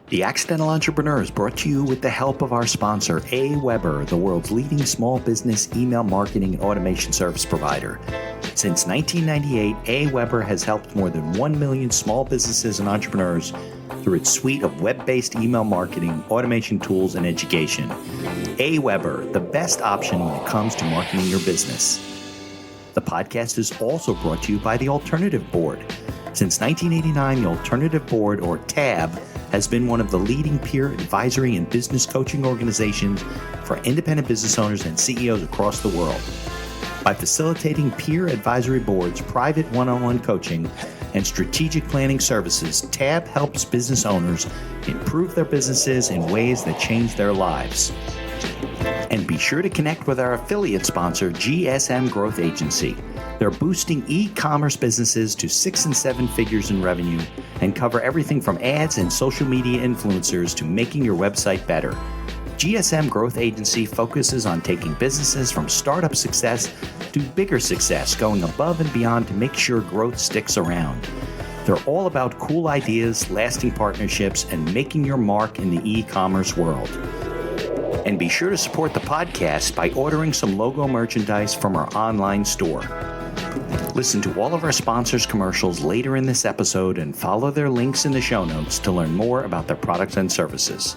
The Accidental Entrepreneur is brought to you with the help of our sponsor, AWeber, the world's leading small business email marketing and automation service provider. Since 1998, AWeber has helped more than 1 million small businesses and entrepreneurs through its suite of web-based email marketing, automation tools, and education. AWeber, the best option when it comes to marketing your business. The podcast is also brought to you by the Alternative Board. Since 1989, the Alternative Board, or TAB, has been one of the leading peer advisory and business coaching organizations for independent business owners and CEOs across the world. By facilitating peer advisory boards, private one-on-one coaching, and strategic planning services, TAB helps business owners improve their businesses in ways that change their lives. And be sure to connect with our affiliate sponsor, GSM Growth Agency. They're boosting e-commerce businesses to 6 and 7 figures in revenue and cover everything from ads and social media influencers to making your website better. GSM Growth Agency focuses on taking businesses from startup success to bigger success, going above and beyond to make sure growth sticks around. They're all about cool ideas, lasting partnerships, and making your mark in the e-commerce world. And be sure to support the podcast by ordering some logo merchandise from our online store. Listen to all of our sponsors' commercials later in this episode and follow their links in the show notes to learn more about their products and services.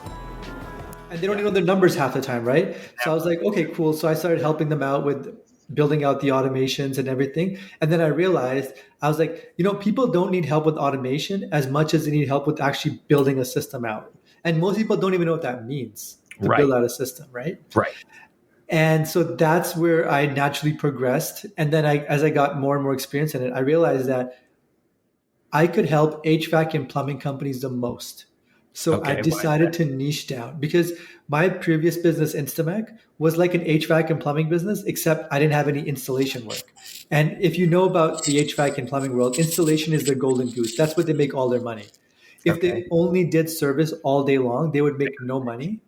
And they don't even know their numbers half the time, right? So I was like, okay, cool. So I started helping them out with building out the automations and everything. And then I realized, I was like, people don't need help with automation as much as they need help with actually building a system out. And most people don't even know what that means to build out a system, right? Right. And so that's where I naturally progressed. And then as I got more and more experience in it, I realized that I could help HVAC and plumbing companies the most. So I decided to niche down because my previous business, instaMek, was like an HVAC and plumbing business, except I didn't have any installation work. And if you know about the HVAC and plumbing world, installation is their golden goose. That's what they make all their money. If they only did service all day long, they would make no money.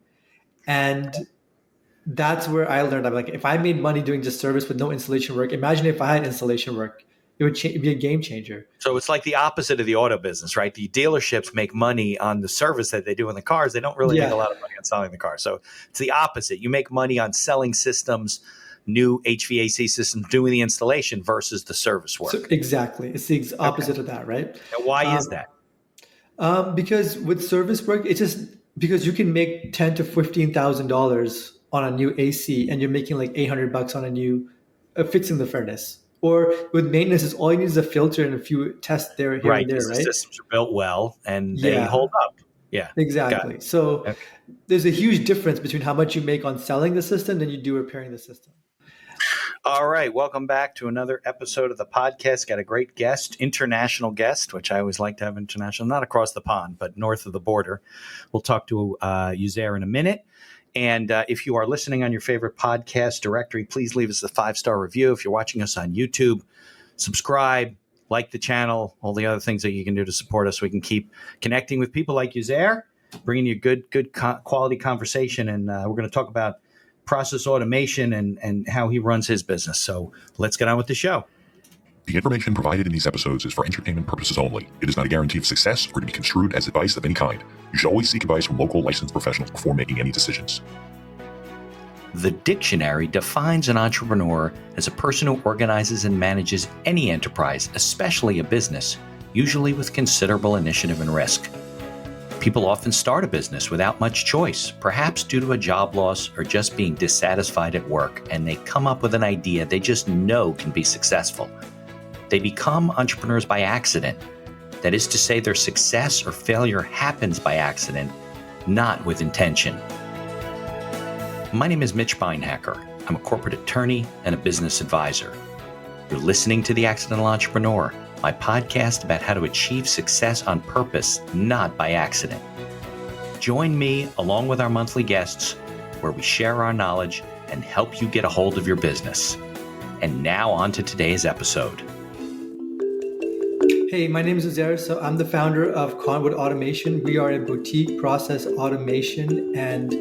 And that's where I learned. I'm like, if I made money doing just service with no installation work, imagine if I had installation work. It would be a game changer. So it's like the opposite of the auto business, right? The dealerships make money on the service that they do in the cars. They don't really make a lot of money on selling the car. So it's the opposite. You make money on selling systems, new HVAC systems, doing the installation versus the service work. So exactly. It's the opposite of that, right? And why is that? Because with service work, it's just because you can make $10,000 to $15,000 on a new AC and you're making like $800 on a new fixing the furnace. Or with maintenance, is all you need is a filter and a few tests here and there, right? The systems are built well and they hold up. Yeah, exactly. So there's a huge difference between how much you make on selling the system than you do repairing the system. All right. Welcome back to another episode of the podcast. Got a great guest, international guest, which I always like to have international, not across the pond, but north of the border. We'll talk to Uzair in a minute. And if you are listening on your favorite podcast directory, please leave us a 5-star review. If you're watching us on YouTube, subscribe, like the channel, all the other things that you can do to support us so we can keep connecting with people like Uzair, bringing you good quality conversation. And we're going to talk about process automation and how he runs his business. So let's get on with the show. The information provided in these episodes is for entertainment purposes only. It is not a guarantee of success or to be construed as advice of any kind. You should always seek advice from local licensed professionals before making any decisions. The dictionary defines an entrepreneur as a person who organizes and manages any enterprise, especially a business, usually with considerable initiative and risk. People often start a business without much choice, perhaps due to a job loss or just being dissatisfied at work, and they come up with an idea they just know can be successful. They become entrepreneurs by accident. That is to say, their success or failure happens by accident, not with intention. My name is Mitch Beinhacker. I'm a corporate attorney and a business advisor. You're listening to The Accidental Entrepreneur, my podcast about how to achieve success on purpose, not by accident. Join me along with our monthly guests, where we share our knowledge and help you get a hold of your business. And now on to today's episode. Hey, my name is Uzair. So I'm the founder of Cottonwood Automation. We are a boutique process automation and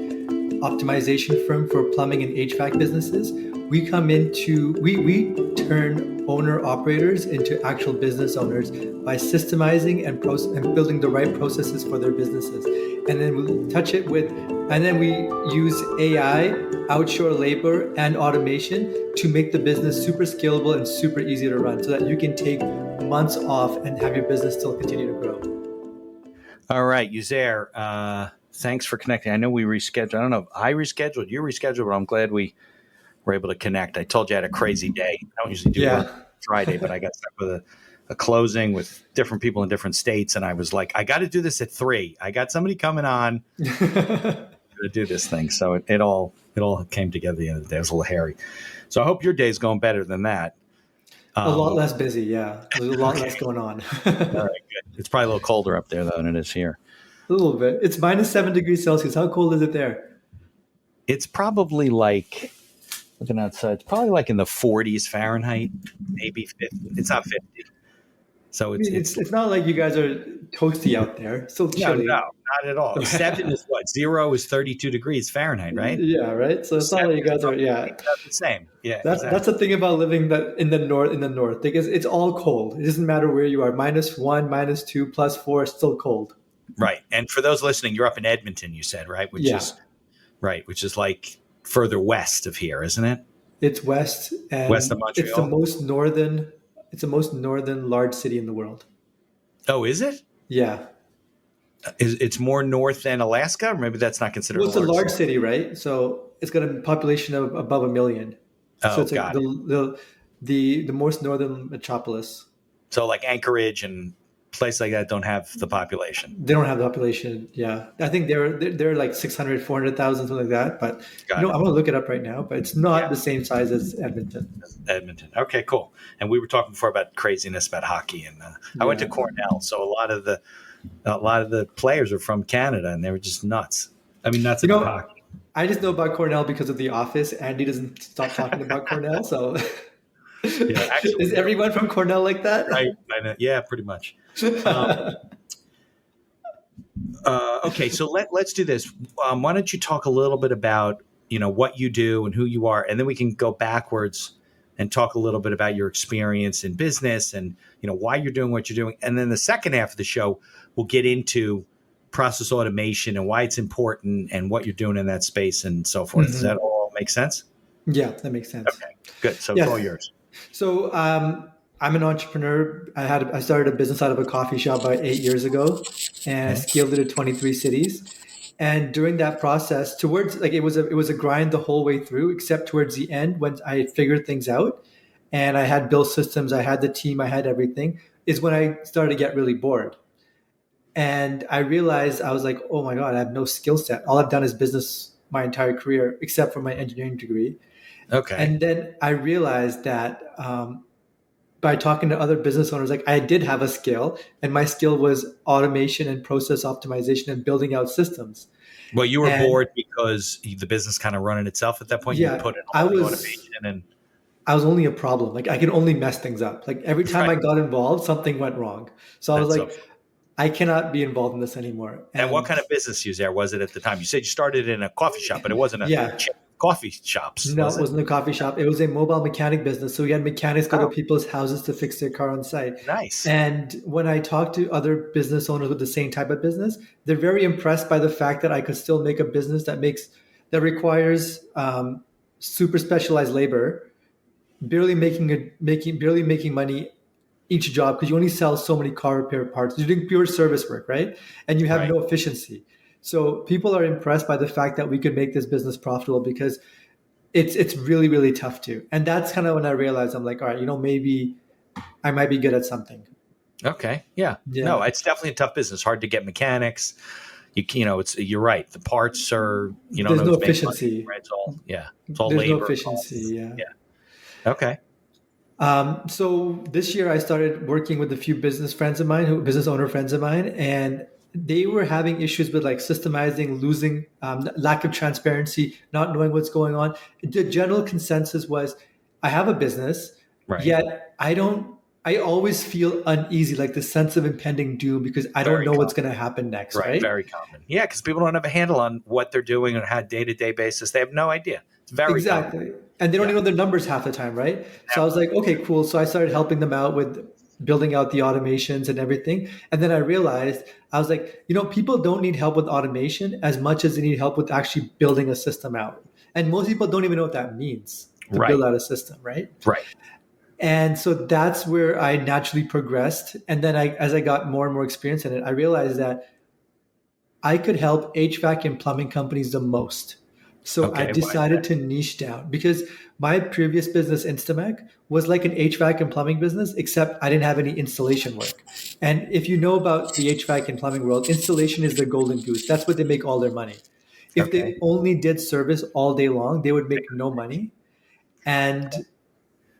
optimization firm for plumbing and HVAC businesses. we come into we turn owner operators into actual business owners by systemizing and building the right processes for their businesses. And then we touch it with, and then we use AI, outshore labor, and automation to make the business super scalable and super easy to run, so that you can take months off and have your business still continue to grow. All right, Uzair, thanks for connecting. I know we rescheduled. I don't know if I rescheduled, you rescheduled, but I'm glad we were able to connect. I told you I had a crazy day. I don't usually do work Friday, but I got stuck with a closing with different people in different states. And I was like, I got to do this at 3. I got somebody coming on to do this thing. So it all came together at the end of the day. It was a little hairy. So I hope your day's going better than that. A lot less busy, yeah. There's a lot less going on. All right, good. It's probably a little colder up there, though, than it is here. A little bit. It's -7 degrees Celsius. How cold is it there? It's probably like, looking outside, it's probably like in the 40s Fahrenheit, maybe 50. It's not 50. So it's not like you guys are toasty out there. Still chilly. No, not at all. 7 is what? 0 is 32 degrees Fahrenheit, right? Yeah, right. So it's not like you guys are. Yeah, the same. Yeah, that's the thing about living in the north, because it's all cold. It doesn't matter where you are. -1, -2, +4, still cold. Right. And for those listening, you're up in Edmonton, you said, right? Which is like further west of here, isn't it? It's west, and west of Montreal. It's the most northern large city in the world. Oh, is it? Yeah. It's more north than Alaska? Or maybe that's not considered it's a large city, right? So it's got a population of above 1 million. So it's like the most northern metropolis. So like Anchorage and places like that don't have the population. They don't have the population. Yeah, I think they're like 600, 400,000, something like that. But I'm going to look it up right now. But it's not the same size as Edmonton. Okay, cool. And we were talking before about craziness about hockey, and I went to Cornell, so a lot of the players are from Canada, and they were just nuts. I mean, nuts about hockey. I just know about Cornell because of The Office. Andy doesn't stop talking about Cornell, so. Yeah, actually, is everyone from Cornell like that? Right. Yeah, pretty much. Okay, so let's do this. Why don't you talk a little bit about what you do and who you are, and then we can go backwards and talk a little bit about your experience in business and why you're doing what you're doing. And then the second half of the show, we'll get into process automation and why it's important and what you're doing in that space and so forth. Mm-hmm. Does that all make sense? Yeah, that makes sense. Okay, good. So it's all yours. So I'm an entrepreneur. I started a business out of a coffee shop about 8 years ago, and I scaled it to 23 cities. And during that process, it was a grind the whole way through, except towards the end when I had figured things out and I had built systems, I had the team, I had everything, is when I started to get really bored. And I realized, I was like, oh my God, I have no skill set. All I've done is business my entire career, except for my engineering degree. Okay. And then I realized that by talking to other business owners, like I did have a skill, and my skill was automation and process optimization and building out systems. Well, you were bored because the business kind of running itself at that point. Yeah, you put in all the automation, and I was only a problem. Like I could only mess things up. Like every time I got involved, something went wrong. So I was like, I cannot be involved in this anymore. And what kind of business was it at the time? You said you started in a coffee shop, but it wasn't a coffee shops. No, it wasn't a coffee shop. It was a mobile mechanic business. So we had mechanics go to people's houses to fix their car on site. Nice. And when I talk to other business owners with the same type of business, they're very impressed by the fact that I could still make a business that requires super specialized labor, barely making money each job, because you only sell so many car repair parts. You're doing pure service work, right? And you have no efficiency. So people are impressed by the fact that we could make this business profitable, because it's really, really tough to. And that's kind of when I realized, I'm like, all right, maybe I might be good at something. Okay. Yeah. No, it's definitely a tough business. Hard to get mechanics. You're right. The parts are, there's no efficiency. Money, right? It's all there's labor. No efficiency. Yeah. Okay. So this year I started working with a few business owner friends of mine, and they were having issues with like systemizing, losing, lack of transparency, not knowing what's going on. The general consensus was, I have a business, yet I don't I always feel uneasy, like the sense of impending doom, because I don't Very know what's common. going to happen next, Right. right? Very common. Yeah, because people don't have a handle on what they're doing on a day-to-day basis. They have no idea. It's very common. Exactly. And they don't Yeah. even know their numbers half the time, right? So I was Never. like, okay, cool. So I started helping them out with building out the automations and everything. And then I realized, I was like, people don't need help with automation as much as they need help with actually building a system out. And most people don't even know what that means to Right. build out a system, right? Right. And so that's where I naturally progressed. And then as I got more and more experience in it, I realized that I could help HVAC and plumbing companies the most. So I Okay. Why is decided that? to niche down because my previous business, instaMek, was like an HVAC and plumbing business, except I didn't have any installation work. And if you know about the HVAC and plumbing world, installation is the golden goose. That's what they make all their money. If Okay. they only did service all day long, they would make no money. And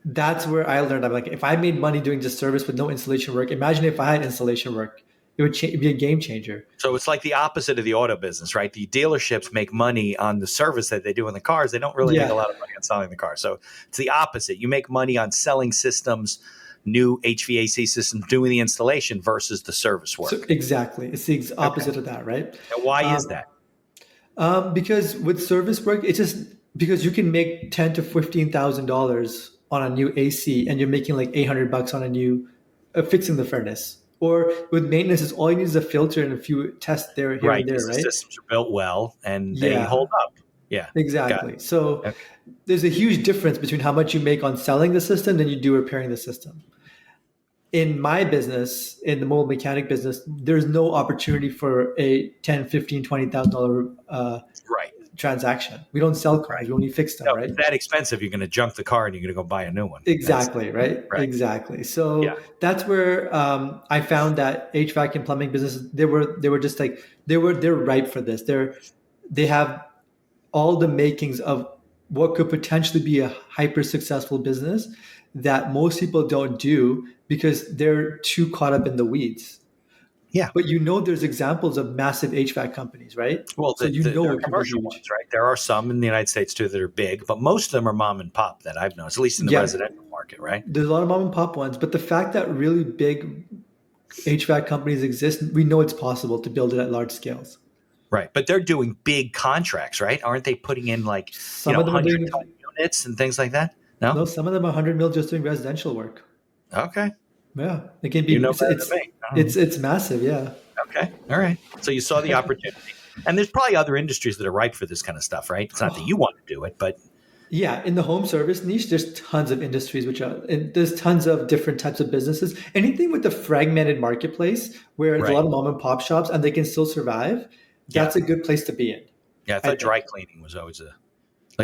that's where I learned. I'm like, if I made money doing just service with no installation work, imagine if I had installation work. It would be a game changer. So it's like the opposite of the auto business, right? The dealerships make money on the service that they do in the cars. They don't really make a lot of money on selling the car. So it's the opposite. You make money on selling systems, new HVAC systems, doing the installation versus the service work. So exactly. It's the opposite of that, right? And why is that? Because with service work, it's just because you can make $10,000 to $15,000 on a new AC, and you're making like $800 on a new fixing the furnace. Or with maintenance, it's all you need is a filter and a few tests here and there, right? The systems are built well and they hold up. Yeah, exactly. So there's a huge difference between how much you make on selling the system than you do repairing the system. In my business, in the mobile mechanic business, there's no opportunity for a $10,000, $15,000, $20,000 transaction. We don't sell cars. We only fix them, right? If that expensive, you're going to junk the car and you're going to go buy a new one. Exactly, right? Exactly. So that's where I found that HVAC and plumbing businesses, they were just like they're ripe for this. They have all the makings of what could potentially be a hyper successful business that most people don't do because they're too caught up in the weeds. Yeah. But there's examples of massive HVAC companies, right? Well, there are commercial ones, right? There are some in the United States too that are big, but most of them are mom and pop that I've noticed, at least in the residential market, right? There's a lot of mom and pop ones, but the fact that really big HVAC companies exist, we know it's possible to build it at large scales. Right. But they're doing big contracts, right? Aren't they putting in like some of them 100 ton units and things like that? No, some of them are 100 mil just doing residential work. Okay. Yeah, it can be. It's massive. Yeah. Okay. All right. So you saw the opportunity, and there's probably other industries that are ripe for this kind of stuff, right? It's not that you want to do it, but yeah, in the home service niche, there's tons of industries and there's tons of different types of businesses. Anything with the fragmented marketplace where there's a lot of mom and pop shops and they can still survive, that's a good place to be in. Yeah, I thought dry cleaning was always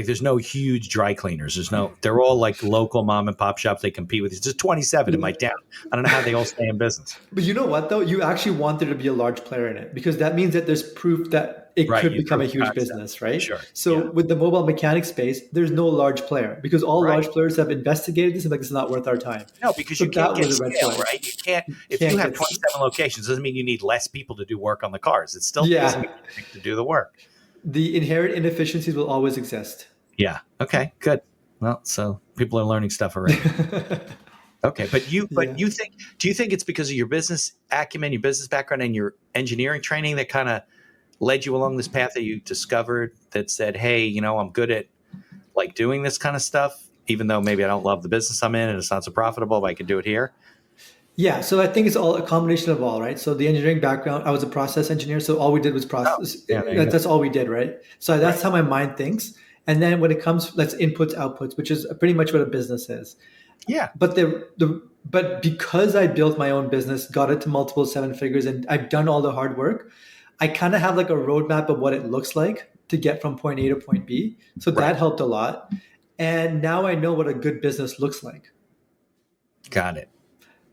there's no huge dry cleaners. They're all like local mom and pop shops they compete with. It's just 27 in my town. I don't know how they all stay in business. But you know what, though? You actually want there to be a large player in it because that means that there's proof that it could become a huge business, right? Sure. So with the mobile mechanic space, there's no large player because all large players have investigated this and like, it's not worth our time. No, because you can't get scale, right? You can't. If you have 27 locations, doesn't mean you need less people to do work on the cars. It still doesn't mean to do the work. The inherent inefficiencies will always exist. Yeah. Okay. Good. Well, so people are learning stuff already. Okay, but do you think it's because of your business acumen, your business background, and your engineering training that kind of led you along this path that you discovered that said, hey, I'm good at like doing this kind of stuff, even though maybe I don't love the business I'm in and it's not so profitable, but I can do it here? Yeah, so I think it's all a combination of all, right? So the engineering background, I was a process engineer, so all we did was process. That's all we did, right? So that's how my mind thinks. And then when it comes, let's inputs, outputs, which is pretty much what a business is. Yeah. But but because I built my own business, got it to multiple seven figures, and I've done all the hard work, I kind of have like a roadmap of what it looks like to get from point A to point B. So that helped a lot. And now I know what a good business looks like. Got it.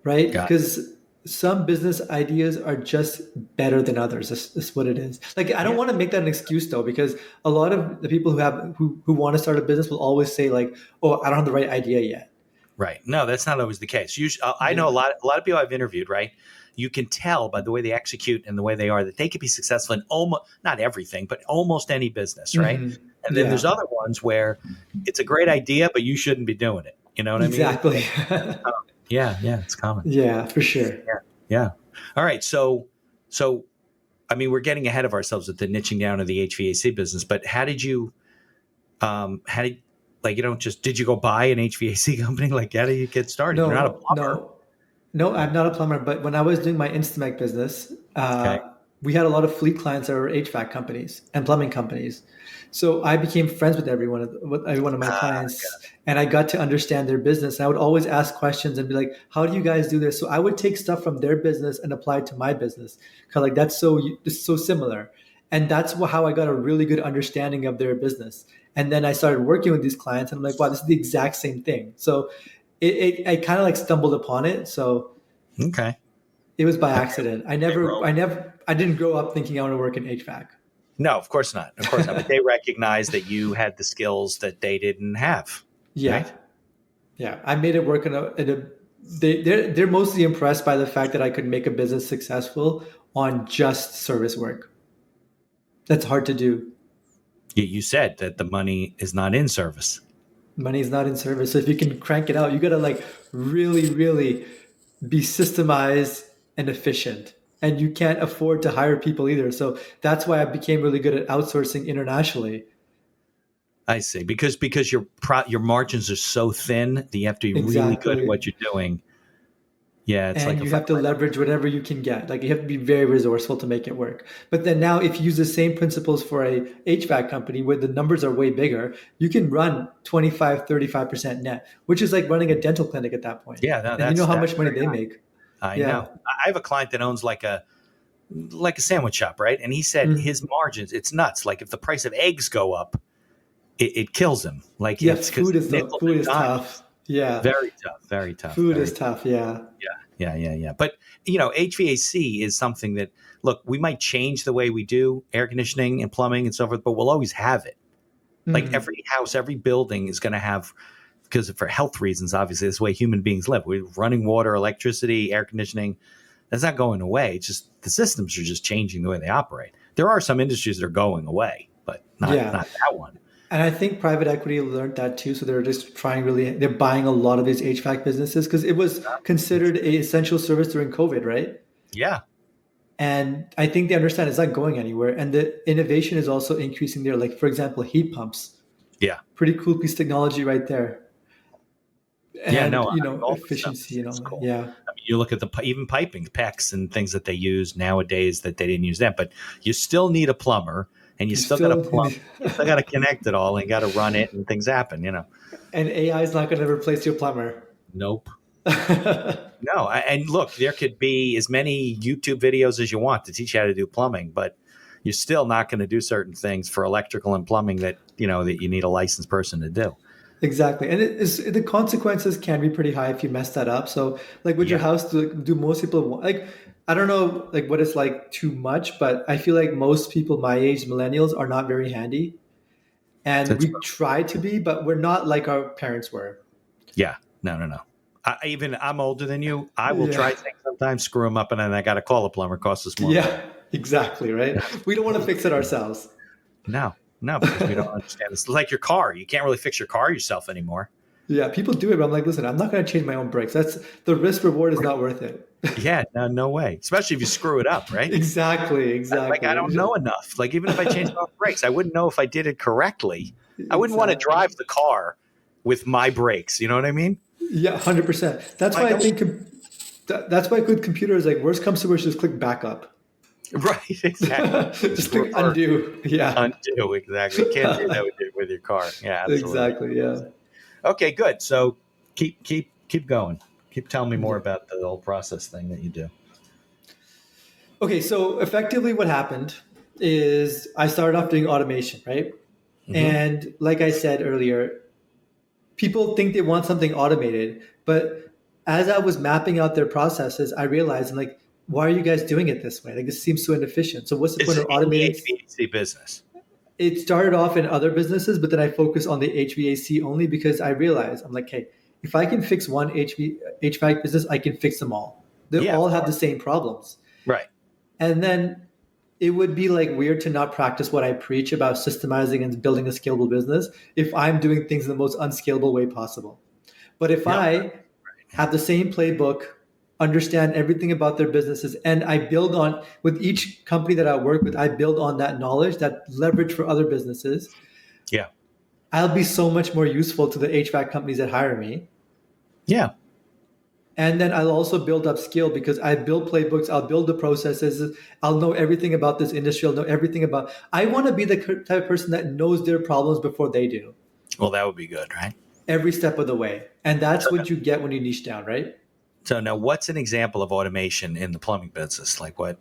Right? Because some business ideas are just better than others. That's what it is. Like, I don't want to make that an excuse though, because a lot of the people who want to start a business will always say like, oh, I don't have the right idea yet. Right. No, that's not always the case. Usually, I know a lot of people I've interviewed, right? You can tell by the way they execute and the way they are that they could be successful in almost, not everything, but almost any business, right? Mm-hmm. And then there's other ones where it's a great idea, but you shouldn't be doing it. You know what I mean? Exactly. Yeah, it's common. Yeah, for sure. Yeah. All right. So, I mean, we're getting ahead of ourselves with the niching down of the HVAC business, but how did you, like, you don't just, did you go buy an HVAC company? Like, how do you get started? You're not a No, plumber. no, I'm not a plumber. But when I was doing my instaMek business, Okay. we had a lot of fleet clients that were HVAC companies and plumbing companies. So I became friends with every one of my clients, and I got to understand their business. And I would always ask questions and be like, "How do you guys do this?" So I would take stuff from their business and apply it to my business because like it's so similar, and that's how I got a really good understanding of their business. And then I started working with these clients, and I'm like, "Wow, this is the exact same thing." So I kind of like stumbled upon it. So Okay. it was by accident. I didn't grow up thinking I want to work in HVAC. No, of course not. Of course not. But they recognized that you had the skills that they didn't have. Yeah. Right? Yeah. I made it work they're mostly impressed by the fact that I could make a business successful on just service work. That's hard to do. You said that the money is not in service. Money is not in service. So if you can crank it out, you got to like really, really be systemized and efficient. And you can't afford to hire people either. So that's why I became really good at outsourcing internationally. I see. Because your margins are so thin that you have to be really good at what you're doing. Yeah, it's and like you have to leverage whatever you can get. Like you have to be very resourceful to make it work. But then now if you use the same principles for a HVAC company where the numbers are way bigger, you can run 25, 35% net, which is like running a dental clinic at that point. Yeah, no, and you know how much money they make. I know. I have a client that owns like a sandwich shop, right? And he said his margins, it's nuts. Like if the price of eggs go up, it kills him. Like food is tough. Yeah. Very tough. Food is tough. Yeah. Yeah. But, HVAC is something that, look, we might change the way we do air conditioning and plumbing and so forth, but we'll always have it. Like every house, every building is going to have, because for health reasons, obviously, this is the way human beings live. We're running water, electricity, air conditioning. That's not going away. It's just the systems are just changing the way they operate. There are some industries that are going away, but not that one. And I think private equity learned that too. So they're just they're buying a lot of these HVAC businesses because it was considered an essential service during COVID, right? Yeah. And I think they understand it's not going anywhere. And the innovation is also increasing there. Like, for example, heat pumps. Yeah. Pretty cool piece of technology right there. And, efficiency and all that. Cool. Yeah. I mean, you look at even piping, PEX and things that they use nowadays that they didn't use then, but you still need a plumber. And you still got to plumb. You still got to connect it all and got to run it, and things happen, And AI is not going to replace your plumber. Nope. No. And look, there could be as many YouTube videos as you want to teach you how to do plumbing, but you're still not going to do certain things for electrical and plumbing that that you need a licensed person to do. Exactly. And the consequences can be pretty high if you mess that up. So like with your house, do most people like, I don't know like what it's like too much, but I feel like most people my age, millennials, are not very handy. And we try to be, but we're not like our parents were. Yeah. No. I'm older than you. I will try things sometimes, screw them up, and then I got to call a plumber. Costs us more. Yeah, exactly. Right. We don't want to fix it ourselves. No, because we don't understand this. It's like your car. You can't really fix your car yourself anymore. Yeah, people do it, but I'm like, listen, I'm not going to change my own brakes. That's the risk reward is not worth it. Yeah, no way. Especially if you screw it up, right? Exactly. Like I don't know enough. Like even if I changed my own brakes, I wouldn't know if I did it correctly. I wouldn't want to drive the car with my brakes. You know what I mean? Yeah, 100%. That's why I think that's why good computers, like worst comes to worst, just click backup. Right, exactly. Just click undo. Yeah. Undo, exactly. You can't do that with your car. Yeah, absolutely. Exactly, yeah. Okay, good. So keep going. Keep telling me more about the whole process thing that you do. Okay, so effectively what happened is I started off doing automation, right? Mm-hmm. And like I said earlier, people think they want something automated, but as I was mapping out their processes, I realized I'm like, why are you guys doing it this way? Like this seems so inefficient. So what's the point of automating the HVAC business? It started off in other businesses, but then I focused on the HVAC only because I realized I'm like, hey, if I can fix one HVAC business, I can fix them all. They all have the same problems. Right. And then it would be like weird to not practice what I preach about systemizing and building a scalable business if I'm doing things in the most unscalable way possible. But if I have the same playbook, understand everything about their businesses. And I build on, with each company that I work with, I build on that knowledge, that leverage for other businesses. Yeah. I'll be so much more useful to the HVAC companies that hire me. Yeah. And then I'll also build up skill because I build playbooks, I'll build the processes, I'll know everything about this industry, I'll know everything about, I want to be the type of person that knows their problems before they do. Well, that would be good, right? Every step of the way. And that's what you get when you niche down, right? So now what's an example of automation in the plumbing business? Like what,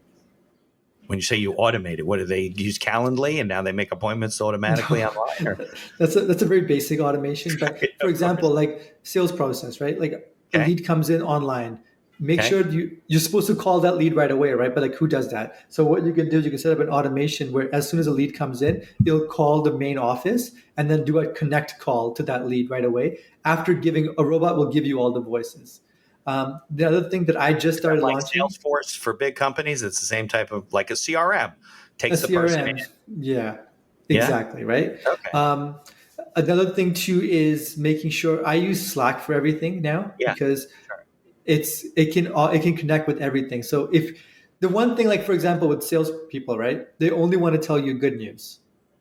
when you say you automate it, what do they use Calendly and now they make appointments automatically online? Or? That's a very basic automation. But for example, like sales process, right? Like a lead comes in online. Make sure you're supposed to call that lead right away, right? But like who does that? So what you can do is you can set up an automation where as soon as a lead comes in, it'll call the main office and then do a connect call to that lead right away. After giving, a robot will give you all the voices. The other thing that I just started launching, Salesforce for big companies, it's the same type of like a CRM. Takes the CRM, person in. Yeah, exactly, right? Okay. Another thing too is making sure I use Slack for everything now because it can connect with everything. So if the one thing, like for example, with salespeople, right? They only want to tell you good news.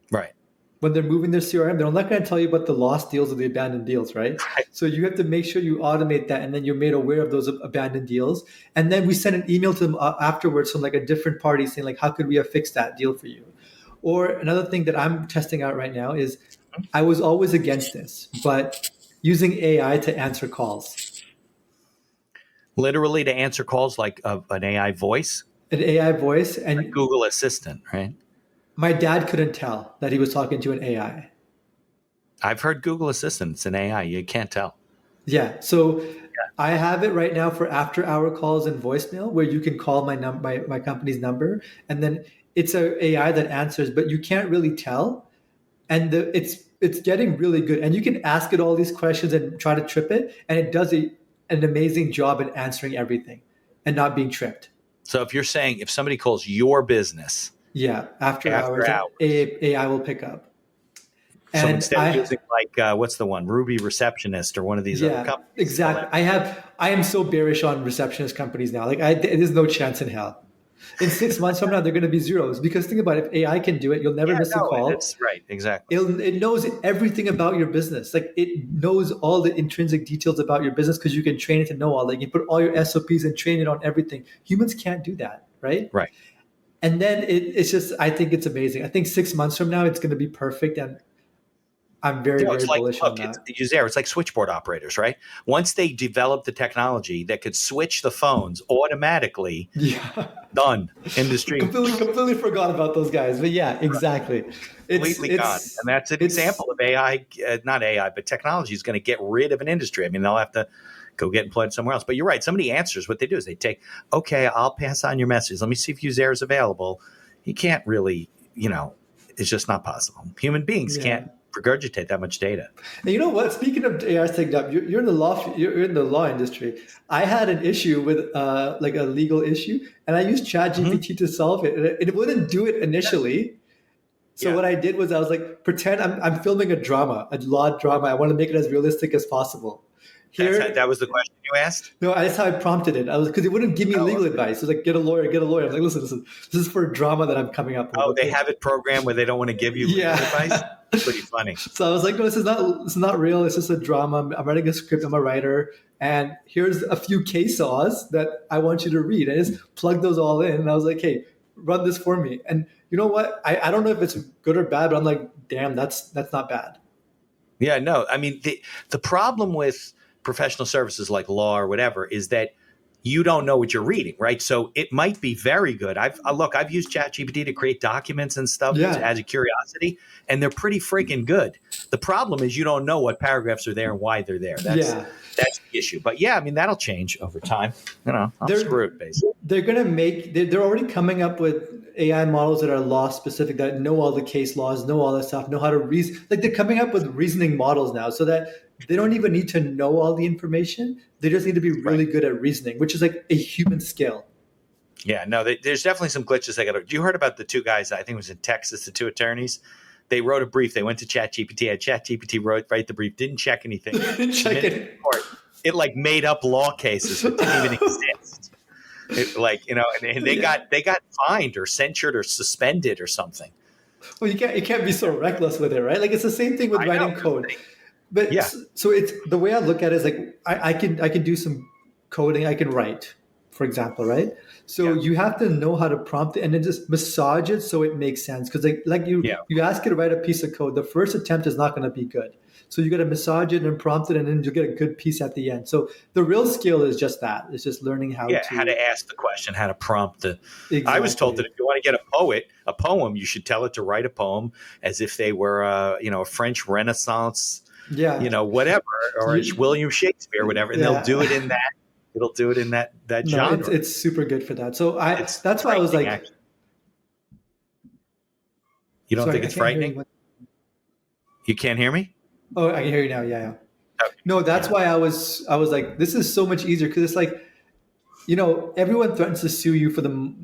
Right. When they're moving their CRM, they're not going to tell you about the lost deals or the abandoned deals, right? So you have to make sure you automate that, and then you're made aware of those abandoned deals. And then we send an email to them afterwards from like a different party saying like, how could we have fixed that deal for you? Or another thing that I'm testing out right now is I was always against this, but using AI to answer calls. Literally to answer calls like an AI voice? An AI voice. And like Google Assistant, right? My dad couldn't tell that he was talking to an AI. I've heard Google Assistant. It's an AI. You can't tell. Yeah. So I have it right now for after-hour calls and voicemail where you can call my company's number, and then it's an AI that answers, but you can't really tell. And it's getting really good. And you can ask it all these questions and try to trip it, and it does an amazing job at answering everything and not being tripped. So if you're saying if somebody calls your business, after hours. AI will pick up. So instead of using like what's the one, Ruby Receptionist or one of these other companies? Exactly. I am so bearish on receptionist companies now. Like there's no chance in hell. In 6 months from now, they're going to be zeros because think about it. If AI can do it, you'll never miss a call. That's right. Exactly. It knows everything about your business. Like it knows all the intrinsic details about your business because you can train it to know all that. You can put all your SOPs and train it on everything. Humans can't do that, right? Right. And then it's just, I think it's amazing. I think 6 months from now, it's going to be perfect. And I'm very bullish on that. It's like switchboard operators, right? Once they develop the technology that could switch the phones automatically, done. Industry. completely forgot about those guys. But yeah, exactly. Completely gone. And that's an example of AI, not AI, but technology is going to get rid of an industry. I mean, they'll have to go get employed somewhere else. But you're right. Somebody answers. What they do is they take, okay, I'll pass on your message. Let me see if Uzair is available. You can't really, it's just not possible. Human beings can't regurgitate that much data. And you know what? Speaking of AI taking up, you're in the law industry. I had an issue with like a legal issue, and I used ChatGPT to solve it. And it wouldn't do it initially. So what I did was I was like, pretend I'm filming a law drama. I want to make it as realistic as possible. That was the question you asked? No, that's how I prompted it. Because it wouldn't give me legal advice. It was like, get a lawyer. I was like, listen, this is for a drama that I'm coming up with. Oh, they have it programmed where they don't want to give you legal advice? It's pretty funny. So I was like, no, this is not real. It's just a drama. I'm writing a script. I'm a writer. And here's a few case laws that I want you to read. I just plugged those all in. And I was like, hey, run this for me. And you know what? I don't know if it's good or bad, but I'm like, damn, that's not bad. Yeah, no. I mean, the problem with professional services like law or whatever is that you don't know what you're reading, right? So it might be very good. I've used ChatGPT to create documents and stuff as a curiosity, and they're pretty freaking good. The problem is you don't know what paragraphs are there and why they're there. That's the issue. But I mean, that'll change over time. I'm screwed, basically. They're already coming up with AI models that are law specific, that know all the case laws, know all that stuff, know how to reason. Like they're coming up with reasoning models now so that they don't even need to know all the information. They just need to be really good at reasoning, which is like a human skill. Yeah, no, there's definitely some glitches. You heard about the two guys, I think it was in Texas, the two attorneys. They wrote a brief. They went to ChatGPT, had ChatGPT write the brief, didn't check anything. Didn't check it. it like made up law cases that didn't even exist. It, like, you know, and they got fined or censured or suspended or something. Well, you can't be so reckless with it, right? Like it's the same thing with writing code. But Yeah. so it's the way I look at it is like I can do some coding, I can write, for example, right? So you have to know how to prompt it and then just massage it so it makes sense. Because like you ask it to write a piece of code, the first attempt is not going to be good. So you got to massage it and prompt it, and then you get a good piece at the end. So the real skill is just that. It's just learning how to ask the question, how to prompt the. Exactly. I was told that if you want to get a poem, you should tell it to write a poem as if they were a French Renaissance, whatever, or it's William Shakespeare, whatever, and they'll do it in that. It'll do it in that genre. It's super good for that. So that's why I was like, actually. You don't think it's frightening? You can't hear me? Oh, I can hear you now. Yeah. Okay. No, that's why I was like, this is so much easier because it's like, everyone threatens to sue you for the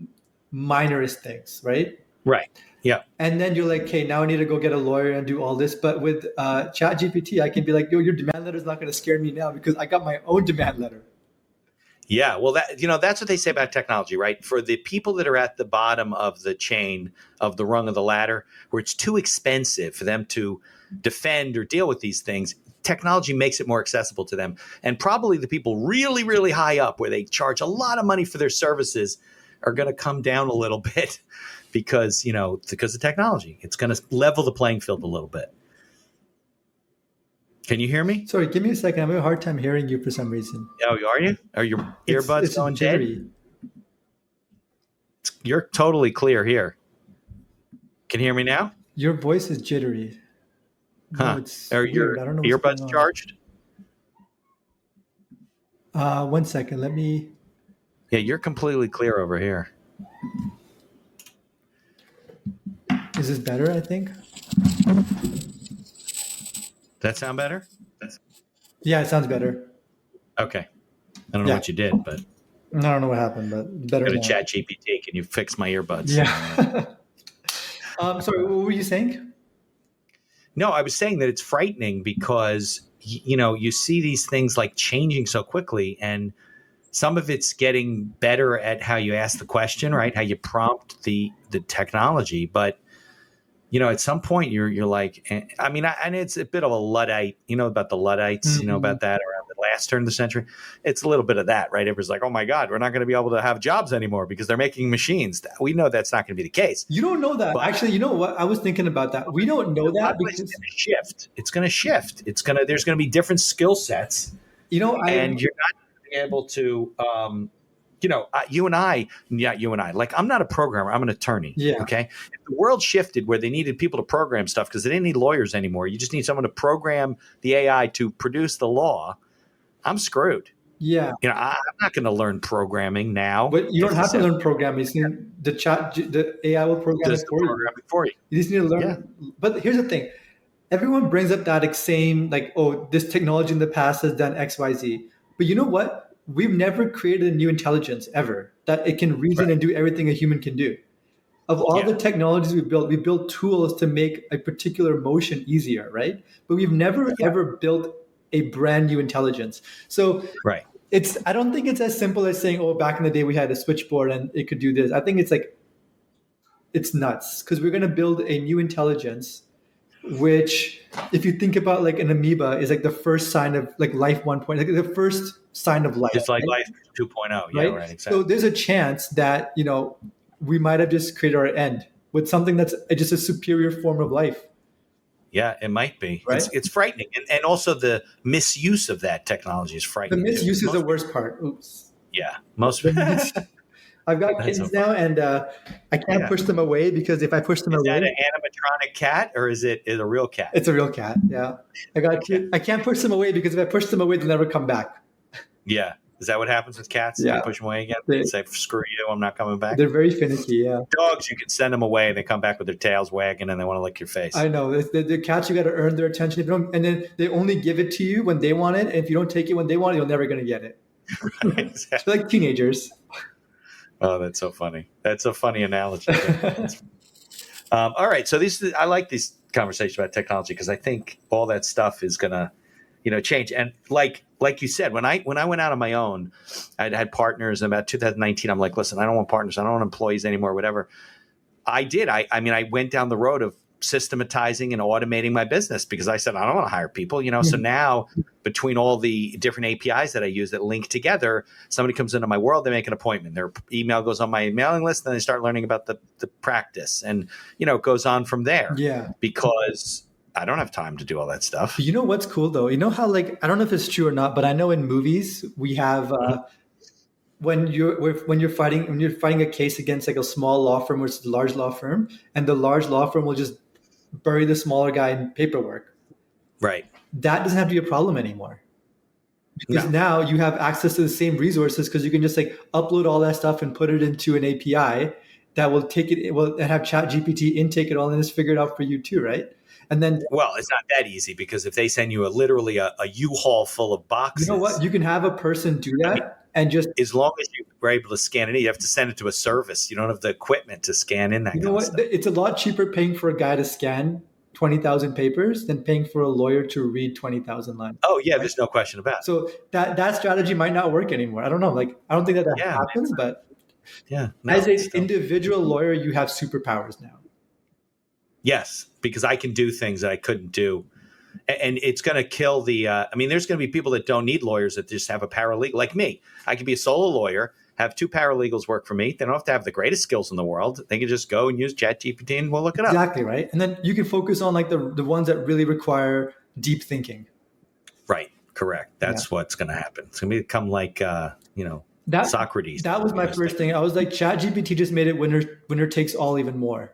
minorest things, right? Right. Yeah. And then you're like, okay, now I need to go get a lawyer and do all this. But with ChatGPT, I can be like, yo, your demand letter is not going to scare me now because I got my own demand letter. Yeah, well, that's what they say about technology, right? For the people that are at the bottom of the chain, of the rung of the ladder, where it's too expensive for them to defend or deal with these things, technology makes it more accessible to them. And probably the people really, really high up, where they charge a lot of money for their services, are going to come down a little bit because of technology. It's going to level the playing field a little bit. Can you hear me? Sorry, give me a second. I'm having a hard time hearing you for some reason. Oh, are you? Are your earbuds going dead? You're totally clear here. Can you hear me now? Your voice is jittery. No, are your earbuds charged? 1 second. Let me. Yeah, you're completely clear over here. Is this better, I think? That sound better? Yeah, it sounds better. Okay. I don't know what you did, but I don't know what happened, but better. Go to ChatGPT. Can you fix my earbuds? Yeah. Sorry, what were you saying? No, I was saying that it's frightening because you see these things like changing so quickly, and some of it's getting better at how you ask the question, right? How you prompt the technology, but at some point you're like, and it's a bit of a Luddite, about the Luddites, about that around the last turn of the century. It's a little bit of that, right? Everyone's like, oh my God, we're not going to be able to have jobs anymore because they're making machines. We know that's not going to be the case. You don't know that. But, actually, you know what? I was thinking about that. We don't know that because it's going to shift. It's going to shift. There's going to be different skill sets. And you're not going to be able to, you and I, like, I'm not a programmer. I'm an attorney. Yeah. Okay. If the world shifted where they needed people to program stuff because they didn't need lawyers anymore, you just need someone to program the AI to produce the law. I'm screwed. Yeah. I'm not going to learn programming now. But you don't have to learn programming. The AI will program it for you. You just need to learn. Yeah. But here's the thing. Everyone brings up that same, like, oh, this technology in the past has done X, Y, Z. But you know what? We've never created a new intelligence ever that it can reason and do everything a human can do. Of all the technologies we built tools to make a particular motion easier, right? But we've never ever built a brand new intelligence. So I don't think it's as simple as saying, oh, back in the day we had a switchboard and it could do this. I think it's nuts because we're going to build a new intelligence, which if you think about like an amoeba is like the first sign of like life 1.0, like the first sign of life. It's like life 2.0. Yeah, right. Exactly. So there's a chance that, we might have just created our end with something that's just a superior form of life. Yeah, it might be. Right? It's frightening. And also the misuse of that technology is frightening. The misuse is the worst part. Oops. Yeah. Most of it. I've got kittens now, and I can't push them away because if I push them away, is that an animatronic cat or is it a real cat? It's a real cat. Yeah, I can't push them away because if I push them away, they'll never come back. Yeah, is that what happens with cats? Yeah, you push them away again. They say, "Screw you, I'm not coming back." They're very finicky. Yeah, dogs, you can send them away, and they come back with their tails wagging, and they want to lick your face. I know the cats. You got to earn their attention. If you don't, and then they only give it to you when they want it. And if you don't take it when they want it, you're never going to get it. Right, exactly. They're like teenagers. Oh, that's so funny. That's a funny analogy. All right. So I like these conversations about technology because I think all that stuff is going to, change. And like you said, when I went out on my own, I'd had partners. In about 2019, I'm like, listen, I don't want partners. I don't want employees anymore, whatever. I did. I went down the road of systematizing and automating my business because I said, I don't want to hire people, So now between all the different APIs that I use that link together, somebody comes into my world, they make an appointment. Their email goes on my mailing list, and they start learning about the practice. And, it goes on from there. Yeah. Because I don't have time to do all that stuff. You know what's cool though? You know how I don't know if it's true or not, but I know in movies we have when you're fighting a case against like a small law firm versus a large law firm, and the large law firm will just bury the smaller guy in paperwork. Right. That doesn't have to be a problem anymore. Because now you have access to the same resources because you can just like upload all that stuff and put it into an API that will take it, will have ChatGPT intake it all and just figure it out for you too, right? And then, well, it's not that easy because if they send you literally a U-Haul full of boxes, you know what? You can have a person do that and just, as long as you were able to scan it, you have to send it to a service. You don't have the equipment to scan in that. You know what? Stuff. It's a lot cheaper paying for a guy to scan 20,000 papers than paying for a lawyer to read 20,000 lines. Oh yeah, right? There's no question about it. So that strategy might not work anymore. I don't know. Like, I don't think that happens, but as an individual lawyer, you have superpowers now. Yes, because I can do things that I couldn't do. And it's going to kill the there's going to be people that don't need lawyers that just have a paralegal like me. I could be a solo lawyer, have two paralegals work for me. They don't have to have the greatest skills in the world. They can just go and use ChatGPT and we'll look it up. Exactly, right? And then you can focus on like the ones that really require deep thinking. Right, correct. That's what's going to happen. It's going to become like, Socrates. That was my first thing. I was like, ChatGPT just made it winner takes all even more.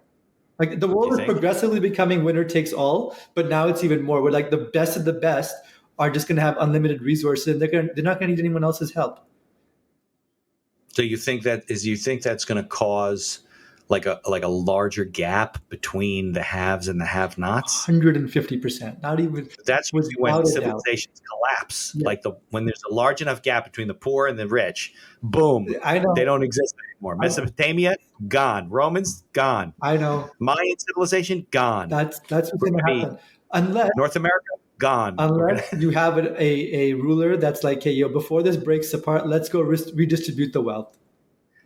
Like the world is progressively becoming winner takes all, but now it's even more. Where like the best of the best are just going to have unlimited resources, and they're not going to need anyone else's help. So you think that's going to cause like a larger gap between the haves and the have-nots? 150%. Not even. That's when civilizations collapse. Yeah. Like when there's a large enough gap between the poor and the rich, boom, they don't exist anymore. Mesopotamia, gone. Romans, gone. I know. Mayan civilization, gone. That's what's going to happen. Unless North America, gone. Unless you have a ruler that's like, hey, before this breaks apart, let's go redistribute the wealth.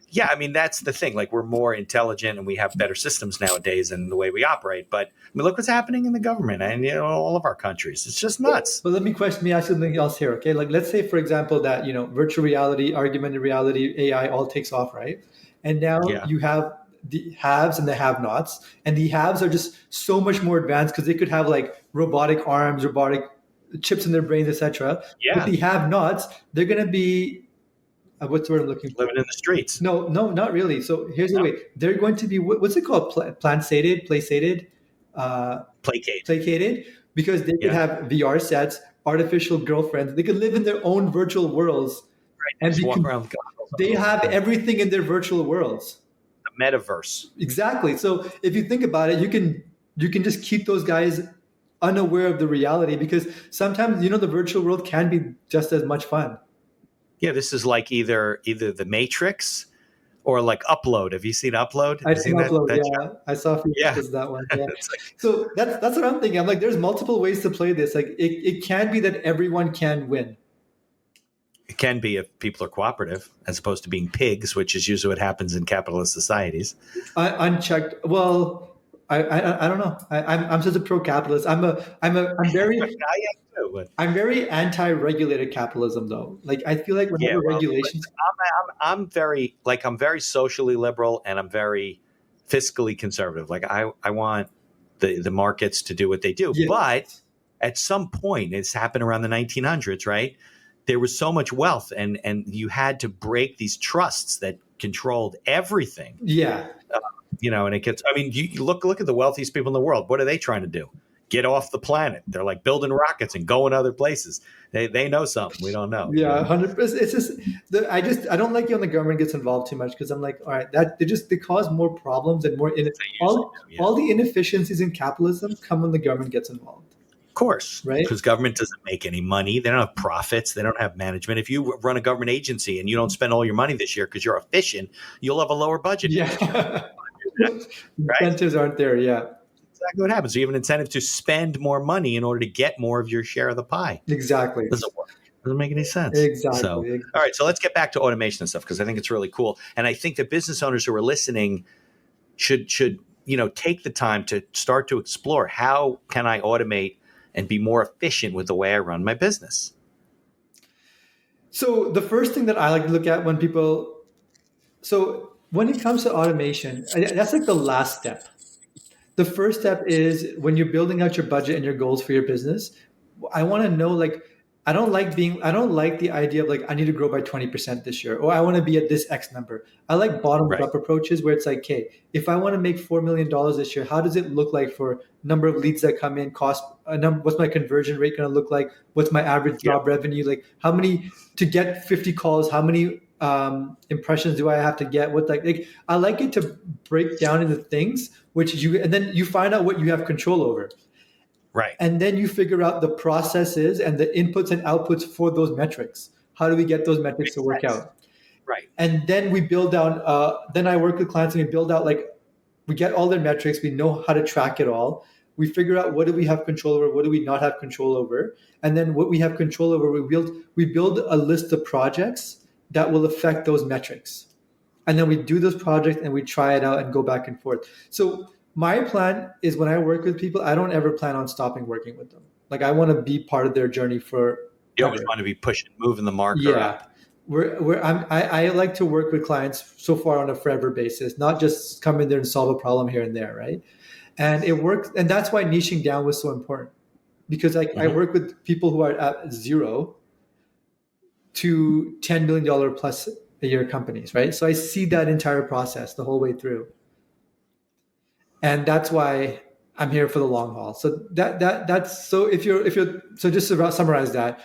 Yeah, that's the thing. Like, we're more intelligent and we have better systems nowadays in the way we operate. But look what's happening in the government and all of our countries. It's just nuts. But let me ask you something else here. Okay, like let's say, for example, that virtual reality, augmented reality, AI all takes off, right? And now you have the haves and the have-nots, and the haves are just so much more advanced because they could have like robotic arms, robotic chips in their brains, etc. Yeah. But the have-nots, they're going to be what's the word I'm looking for? Living in the streets. No, not really. So here's the way. They're going to be, what's it called? Placated, because they could have VR sets, artificial girlfriends. They could live in their own virtual worlds. Right. And they have everything in their virtual worlds. The metaverse. Exactly. So if you think about it, you can just keep those guys unaware of the reality, because sometimes, the virtual world can be just as much fun. Yeah, this is like either the Matrix or like Upload. Have you seen Upload? I've seen Upload, I saw a few episodes of that one. Yeah. So that's what I'm thinking. I'm like, there's multiple ways to play this. Like it can be that everyone can win. It can be if people are cooperative, as opposed to being pigs, which is usually what happens in capitalist societies. Unchecked. Well, I don't know. I'm such a pro-capitalist. I'm very. I'm very anti-regulated capitalism, though. Like, I feel like whenever regulations, I'm very socially liberal, and I'm very fiscally conservative. Like, I want the markets to do what they do, but at some point, it's happened around the 1900s, right? There was so much wealth, and you had to break these trusts that controlled everything. Yeah. And it gets. You look at the wealthiest people in the world. What are they trying to do? Get off the planet. They're like building rockets and going other places. They know something we don't know. Yeah, 100%. It's just I don't like when the government gets involved too much, because I'm like, all right, they cause more problems and more all the inefficiencies in capitalism come when the government gets involved. Of course, right? Because government doesn't make any money. They don't have profits. They don't have management. If you run a government agency and you don't spend all your money this year because you're efficient, you'll have a lower budget. Yeah, right? Incentives aren't there. Yeah. exactly what happens. You have an incentive to spend more money in order to get more of your share of the pie. Exactly. Doesn't work. Doesn't make any sense. Exactly. So, all right. So let's get back to automation and stuff because I think it's really cool. And I think that business owners who are listening should take the time to start to explore how can I automate and be more efficient with the way I run my business. So the first thing that I like to look at when it comes to automation, that's like the last step. The first step is when you're building out your budget and your goals for your business. I want to know, like, I don't like the idea of like, I need to grow by 20% this year, or I want to be at this X number. I like bottom up approaches where it's like, okay, if I want to make $4 million this year, how does it look like for number of leads that come in, what's my conversion rate going to look like? What's my average job revenue? Like how many to get 50 calls, how many impressions do I have to get? I like it to break down into things and then you find out what you have control over. Right. And then you figure out the processes and the inputs and outputs for those metrics. How do we get those metrics to work out? Right. And then we build out, then I work with clients and we build out, like, we get all their metrics. We know how to track it all. We figure out what do we have control over, what do we not have control over. And then what we have control over, we build a list of projects that will affect those metrics. And then we do those projects and we try it out and go back and forth. So my plan is when I work with people, I don't ever plan on stopping working with them. Like I want to be part of their journey for. You always want to be pushing, moving the marker up. I like to work with clients so far on a forever basis, not just come in there and solve a problem here and there, right? And it works, and that's why niching down was so important, because I work with people who are at 0 to $10 million plus a year companies, right? So I see that entire process the whole way through. And that's why I'm here for the long haul. So that's so so just to summarize that,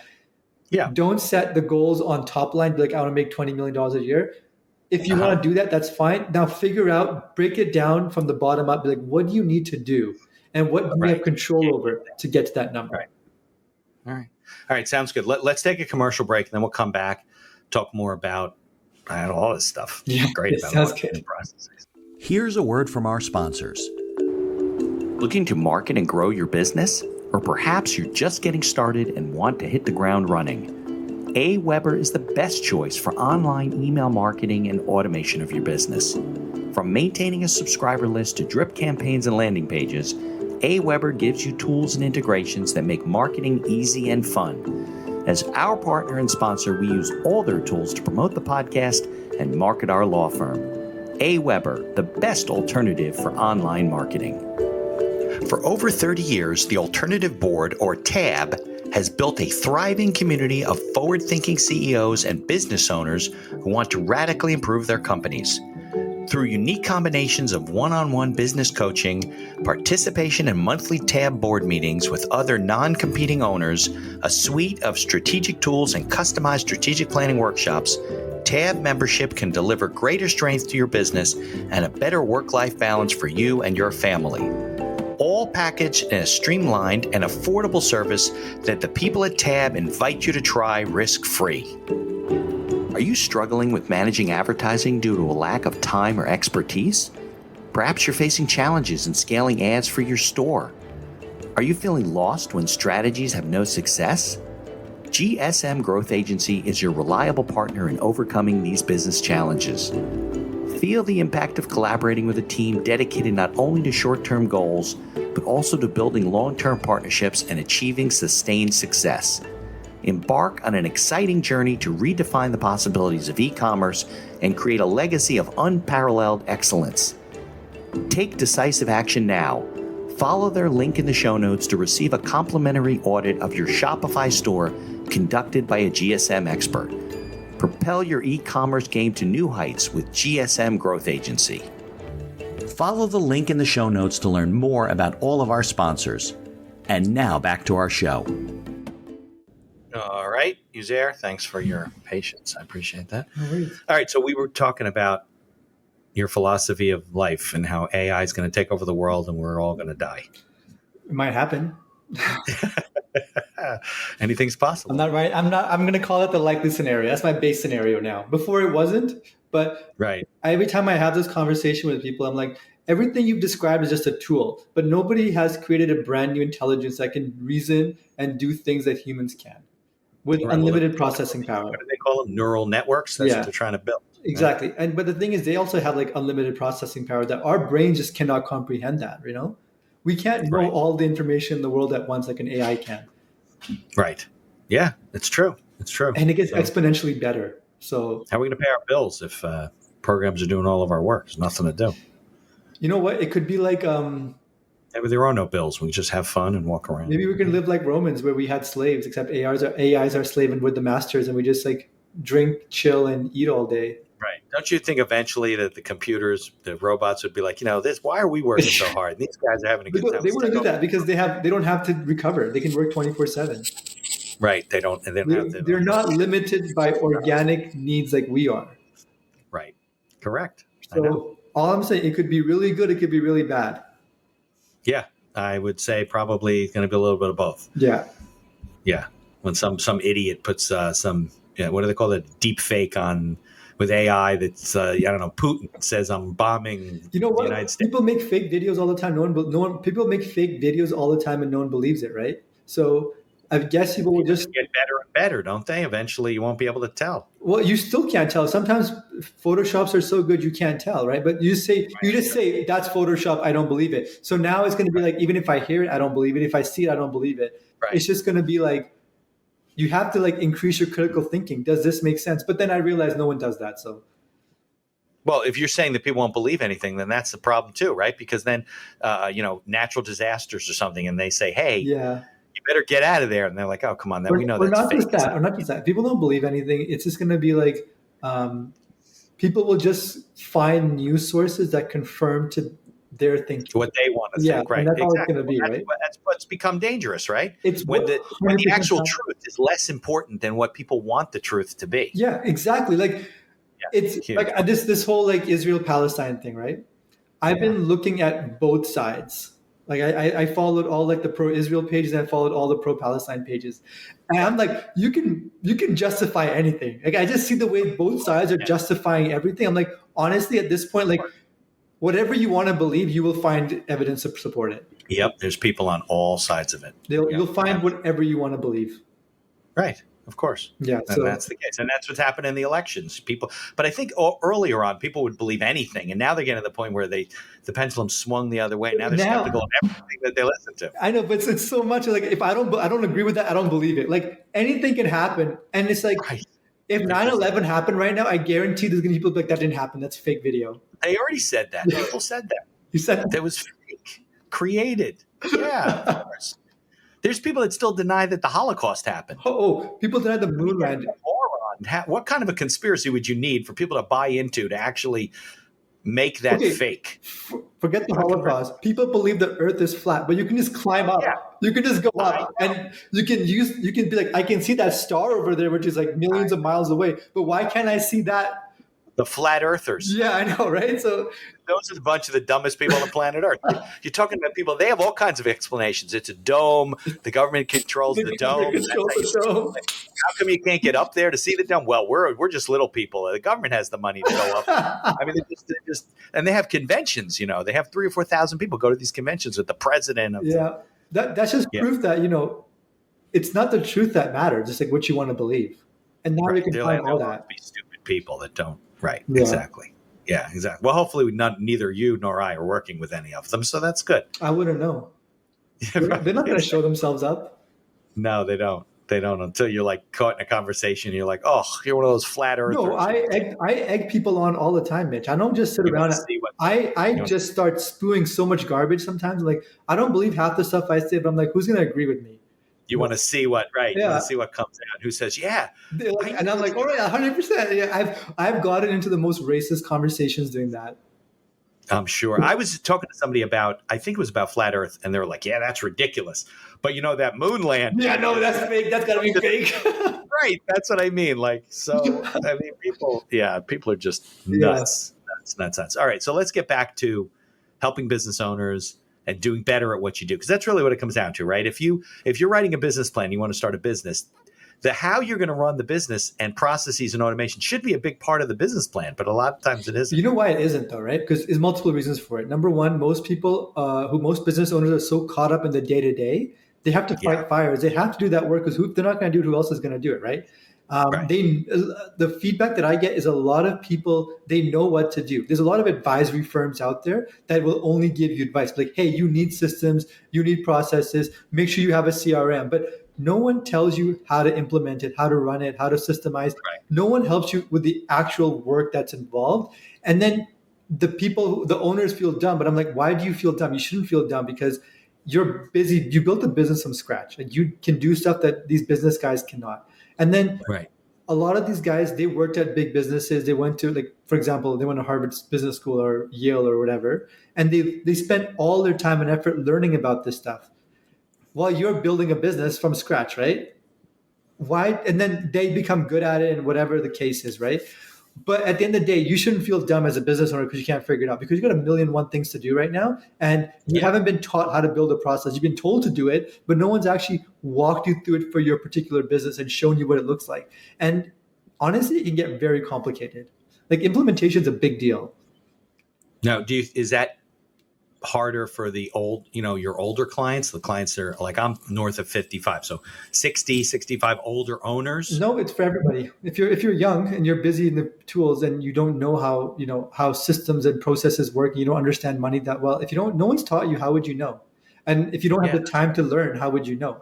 don't set the goals on top line, be like, I want to make $20 million a year. If you want to do that, that's fine. Now break it down from the bottom up, be like, what do you need to do? And what do you have control over to get to that number? Right. All right. Sounds good. Let's take a commercial break and then we'll come back, talk more about all this stuff. Yeah, great about sounds good. Processes. Here's a word from our sponsors. Looking to market and grow your business? Or perhaps you're just getting started and want to hit the ground running? AWeber is the best choice for online email marketing and automation of your business. From maintaining a subscriber list to drip campaigns and landing pages, AWeber gives you tools and integrations that make marketing easy and fun. As our partner and sponsor, we use all their tools to promote the podcast and market our law firm. AWeber, the best alternative for online marketing. For over 30 years, the Alternative Board, or TAB, has built a thriving community of forward-thinking CEOs and business owners who want to radically improve their companies. Through unique combinations of one-on-one business coaching, participation in monthly TAB board meetings with other non-competing owners, a suite of strategic tools, and customized strategic planning workshops, TAB membership can deliver greater strength to your business and a better work-life balance for you and your family. All packaged in a streamlined and affordable service that the people at TAB invite you to try risk-free. Are you struggling with managing advertising due to a lack of time or expertise? Perhaps you're facing challenges in scaling ads for your store. Are you feeling lost when strategies have no success? GSM Growth Agency is your reliable partner in overcoming these business challenges. Feel the impact of collaborating with a team dedicated not only to short-term goals, but also to building long-term partnerships and achieving sustained success. Embark on an exciting journey to redefine the possibilities of e-commerce and create a legacy of unparalleled excellence. Take decisive action now. Follow their link in the show notes to receive a complimentary audit of your Shopify store conducted by a GSM expert. Propel your e-commerce game to new heights with GSM Growth Agency. Follow the link in the show notes to learn more about all of our sponsors. And now back to our show. All right, Uzair, thanks for your patience. I appreciate that. No worries. All right, so we were talking about your philosophy of life and how AI is going to take over the world and we're all going to die. It might happen. Anything's possible. I'm going to call it the likely scenario. That's my base scenario now. Before it wasn't, but every time I have this conversation with people, I'm like, everything you've described is just a tool, but nobody has created a brand new intelligence that can reason and do things that humans can with Right. unlimited processing power. What do they call them? Neural networks. That's what they're trying to build. Exactly. And but the thing is, they also have like unlimited processing power that our brains just cannot comprehend that, you know? We can't know all the information in the world at once like an AI can. Right. Yeah, it's true. It's true. And it gets exponentially better. So how are we going to pay our bills if programs are doing all of our work? There's nothing to do. You know what? It could be like maybe there are no bills. We just have fun and walk around. Maybe we can live like Romans where we had slaves, except AIs are slave and we're the masters, and we just like drink, chill, and eat all day. Right. Don't you think eventually that the computers, the robots would be like, why are we working so hard? These guys are having a good time. They want to do that because they don't have to recover. They can work 24/7. Right. They don't. And They're not limited by organic needs like we are. Right. Correct. So all I'm saying, it could be really good. It could be really bad. Yeah. I would say probably going to be a little bit of both. Yeah. Yeah. When some idiot puts some, what do they call it? Deep fake on with AI that's, Putin says I'm bombing the United States. People make fake videos all the time. People make fake videos all the time and no one believes it, right? So I guess people will just get better and better, don't they? Eventually you won't be able to tell. Well, you still can't tell. Sometimes Photoshops are so good you can't tell, right? But you just say that's Photoshop, I don't believe it. So now it's going to be like, even if I hear it, I don't believe it. If I see it, I don't believe it. Right. It's just going to be like, you have to like increase your critical thinking. Does this make sense? But then I realize no one does that. So, well, if you're saying that people won't believe anything, then that's the problem too, right? Because then, natural disasters or something, and they say, "Hey, you better get out of there," and they're like, "Oh, come on, we know that's not fake." Just that, or not just that. People don't believe anything. It's just going to be like, people will just find news sources that confirm to their thinking what they want to think, right? And that's all it's going to be, right? That's what's become dangerous, right? It's when the actual truth is less important than what people want the truth to be. Yeah, exactly. Like it's huge. Like this whole like Israel-Palestine thing, right? I've been looking at both sides. Like I followed all like the pro-Israel pages and I followed all the pro-Palestine pages. And I'm like, you can justify anything. Like I just see the way both sides are justifying everything. I'm like, honestly, at this point, like whatever you want to believe, you will find evidence to support it. Yep. There's people on all sides of it. You'll find whatever you want to believe. Right. Of course. Yeah. And that's the case. And that's what's happened in the elections. But I think earlier on, people would believe anything. And now they're getting to the point where the pendulum swung the other way. Now they're skeptical of everything that they listen to. I know, but it's so much like, if I don't agree with that, I don't believe it. Like anything can happen. And it's like, if 9/11 happened right now, I guarantee there's going to be people like, that didn't happen. That's fake video. They already said that. People said that. You said that? That was fake. Created. Yeah, of course. There's people that still deny that the Holocaust happened. Oh, people deny the moon landing. What kind of a conspiracy would you need for people to buy into to actually make that fake? Forget the Holocaust. People believe the Earth is flat, but you can just climb up. Yeah. You can just go up, and you can be like, I can see that star over there, which is like millions of miles away. But why can't I see that? The flat earthers. Yeah, I know, right? So those are a bunch of the dumbest people on the planet Earth. You're talking about people, they have all kinds of explanations. It's a dome. The government controls the dome. How come you can't get up there to see the dome? Well, we're just little people. The government has the money to go up. I mean, they're just and they have conventions, They have 3,000 or 4,000 people go to these conventions with the president. That's just proof that, it's not the truth that matters. It's like what you want to believe. And now you can find all that. Be stupid people that don't. Right. Yeah. Exactly. Yeah, exactly. Well, hopefully neither you nor I are working with any of them, so that's good. I wouldn't know. They're not going to show themselves up. No, they don't. They don't until you're like caught in a conversation. And you're like, oh, you're one of those flat earthers. No, I egg people on all the time, Mitch. I don't just sit around. I just start spewing so much garbage sometimes. Like, I don't believe half the stuff I say, but I'm like, who's going to agree with me? You want to see what, right? Yeah. You want to see what comes out. Who says, yeah. And I'm like, all right, 100%. Yeah, I've gotten into the most racist conversations doing that. I'm sure. I was talking to somebody I think it was about flat Earth, and they were like, yeah, that's ridiculous. But that moon land. Yeah, no, that's fake. That's got to be fake. Right. That's what I mean. Like, so, I mean, people are just nuts. Nuts. All right. So let's get back to helping business owners and doing better at what you do. Because that's really what it comes down to, right? If you're writing a business plan, you want to start a business, the how you're going to run the business and processes and automation should be a big part of the business plan, but a lot of times it isn't. You know why it isn't though, right? Because there's multiple reasons for it. Number one, most people, most business owners are so caught up in the day to day, they have to fight fires. They have to do that work because they're not going to do it. Who else is going to do it, right? The feedback that I get is a lot of people, they know what to do. There's a lot of advisory firms out there that will only give you advice like, hey, you need systems, you need processes, make sure you have a CRM. But no one tells you how to implement it, how to run it, how to systemize. Right. No one helps you with the actual work that's involved. And then the owners feel dumb. But I'm like, why do you feel dumb? You shouldn't feel dumb because you're busy. You built a business from scratch. Like you can do stuff that these business guys cannot. And then a lot of these guys, they worked at big businesses. They went to, like, for example, they went to Harvard Business School or Yale or whatever. And they spent all their time and effort learning about this stuff while you're building a business from scratch, right? Why? And then they become good at it and whatever the case is, right? But at the end of the day, you shouldn't feel dumb as a business owner because you can't figure it out because you got a million and one things to do right now. And you haven't been taught how to build a process. You've been told to do it, but no one's actually walked you through it for your particular business and shown you what it looks like. And honestly, it can get very complicated. Like implementation is a big deal. Now, is that harder for the your older clients, the clients that are like, I'm north of 55, so 60, 65 older owners? No, it's for everybody. If you're young and you're busy in the tools and you don't know how systems and processes work, you don't understand money that well. If no one's taught you, how would you know? And if you don't have the time to learn, how would you know?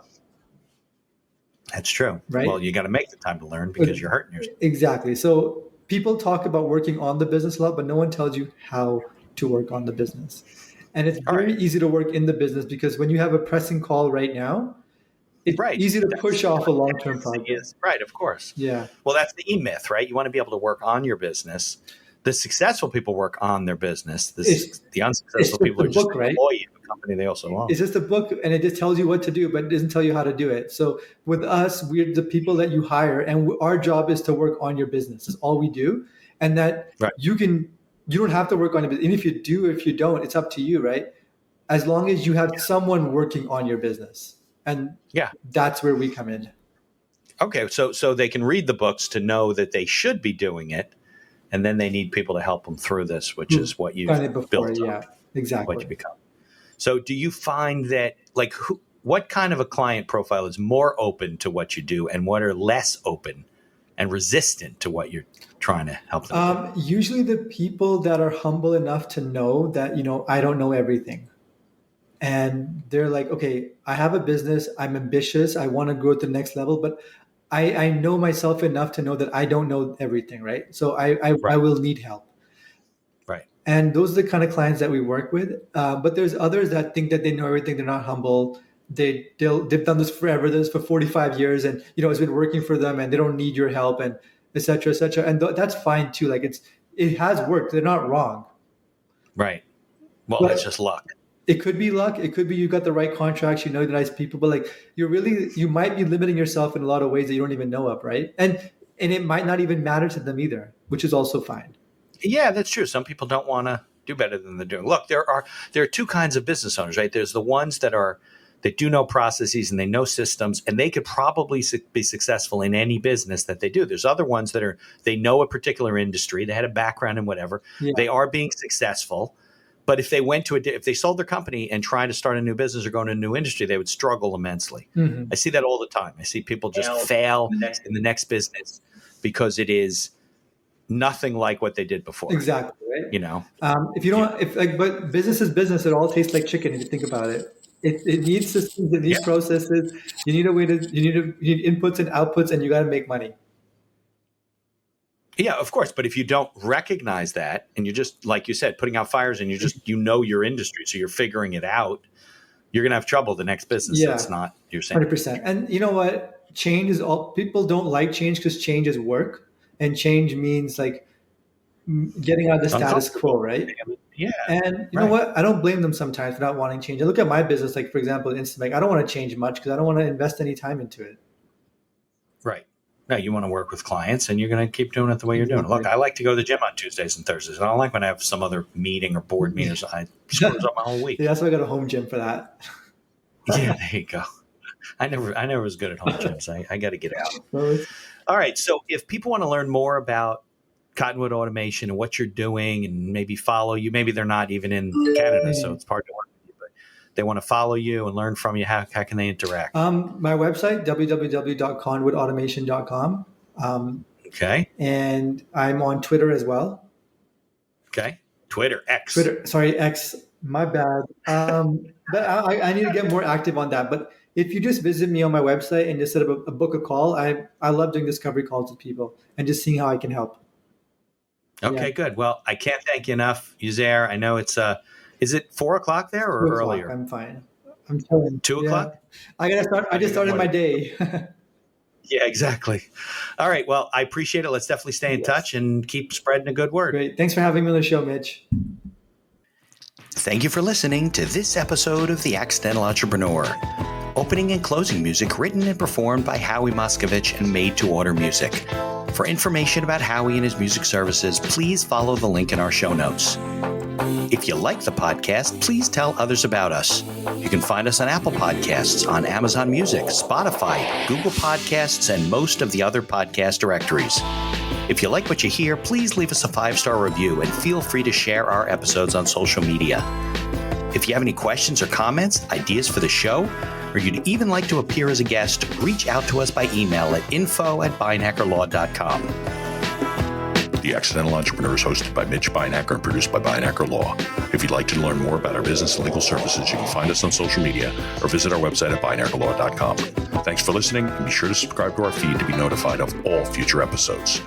That's true. Right? Well, you got to make the time to learn because you're hurting yourself. Exactly. So people talk about working on the business a lot, but no one tells you how to work on the business. And it's very easy to work in the business because when you have a pressing call right now, it's easy to push off a long-term project. Right, of course. Yeah. Well, that's the E-myth, right? You want to be able to work on your business. The successful people work on their business. The unsuccessful people are just an employee of a company they also own. It's just a book, and it just tells you what to do, but it doesn't tell you how to do it. So with us, we're the people that you hire, and our job is to work on your business. That's all we do. And that you don't have to work on it. And if you do, if you don't, it's up to you, right? As long as you have someone working on your business. And that's where we come in. Okay. So they can read the books to know that they should be doing it. And then they need people to help them through this, which is what you've built. Yeah, exactly. What you become. So do you find that, like, what kind of a client profile is more open to what you do and what are less open and resistant to what you're trying to help them do? Usually the people that are humble enough to know that, I don't know everything. And they're like, okay, I have a business. I'm ambitious. I want to grow to the next level, but I know myself enough to know that I don't know everything, right? So I will need help. Right. And those are the kind of clients that we work with. But there's others that think that they know everything. They're not humble. They've done this forever. This for 45 years, and it's been working for them, and they don't need your help, and et cetera, et cetera. And that's fine too. Like it has worked. They're not wrong. Right. Well, that's just luck. It could be luck. It could be you got the right contracts, the nice people, but like you might be limiting yourself in a lot of ways that you don't even know of, right? And it might not even matter to them either, which is also fine. Yeah, that's true. Some people don't want to do better than they're doing. Look, there are two kinds of business owners, right? There's the ones that do know processes and they know systems, and they could probably be successful in any business that they do. There's other ones that they know a particular industry, they had a background in whatever, they are being successful. But if they went if they sold their company and tried to start a new business or go into a new industry, they would struggle immensely. Mm-hmm. I see that all the time. I see people just fail in the next business because it is nothing like what they did before. Exactly. Right. If you don't, but business is business. It all tastes like chicken if you think about it. It needs systems. It needs processes. You need you need inputs and outputs, and you got to make money. Yeah, of course. But if you don't recognize that and you're just, like you said, putting out fires and your industry, so you're figuring it out, you're going to have trouble the next business. That's not you're saying. 100%. And you know what? Change is all. People don't like change because change is work. And change means like getting out of the status quo, right? Yeah. And you know what? I don't blame them sometimes for not wanting change. I look at my business, like for example, instaMek. I don't want to change much because I don't want to invest any time into it. Right. No, you want to work with clients and you're going to keep doing it the way you're doing it. Look, I like to go to the gym on Tuesdays and Thursdays. I don't like when I have some other meeting or board meeting. I screws up my whole week. Yeah, that's why I got a home gym for that. Yeah, there you go. I never was good at home gyms. I got to get out. Well, All right. So if people want to learn more about Cottonwood Automation and what you're doing and maybe follow you, maybe they're not even in Canada, so it's hard to work with you, but they want to follow you and learn from you, how can they interact? my website, www.cottonwoodautomation.com. Okay. And I'm on Twitter as well. Okay. X. Sorry, X. My bad. But I need to get more active on that. But if you just visit me on my website and just set up a book a call, I love doing discovery calls with people and just seeing how I can help. Okay, good. Well, I can't thank you enough, Uzair. I know it's is it 4:00 there or earlier? I'm fine. I'm chilling. 2:00? I gotta start. I just started my day. Yeah, exactly. All right. Well, I appreciate it. Let's definitely stay in touch and keep spreading a good word. Great. Thanks for having me on the show, Mitch. Thank you for listening to this episode of The Accidental Entrepreneur. Opening and closing music written and performed by Howie Moskovich and made to order music. For information about Howie and his music services, please follow the link in our show notes. If you like the podcast, please tell others about us. You can find us on Apple Podcasts, on Amazon Music, Spotify, Google Podcasts, and most of the other podcast directories. If you like what you hear, please leave us a 5-star review and feel free to share our episodes on social media. If you have any questions or comments, ideas for the show, or you'd even like to appear as a guest, reach out to us by email at info@beinackerlaw.com. The Accidental Entrepreneur is hosted by Mitch Beinacker and produced by Beinacker Law. If you'd like to learn more about our business and legal services, you can find us on social media or visit our website at beinackerlaw.com. Thanks for listening, and be sure to subscribe to our feed to be notified of all future episodes.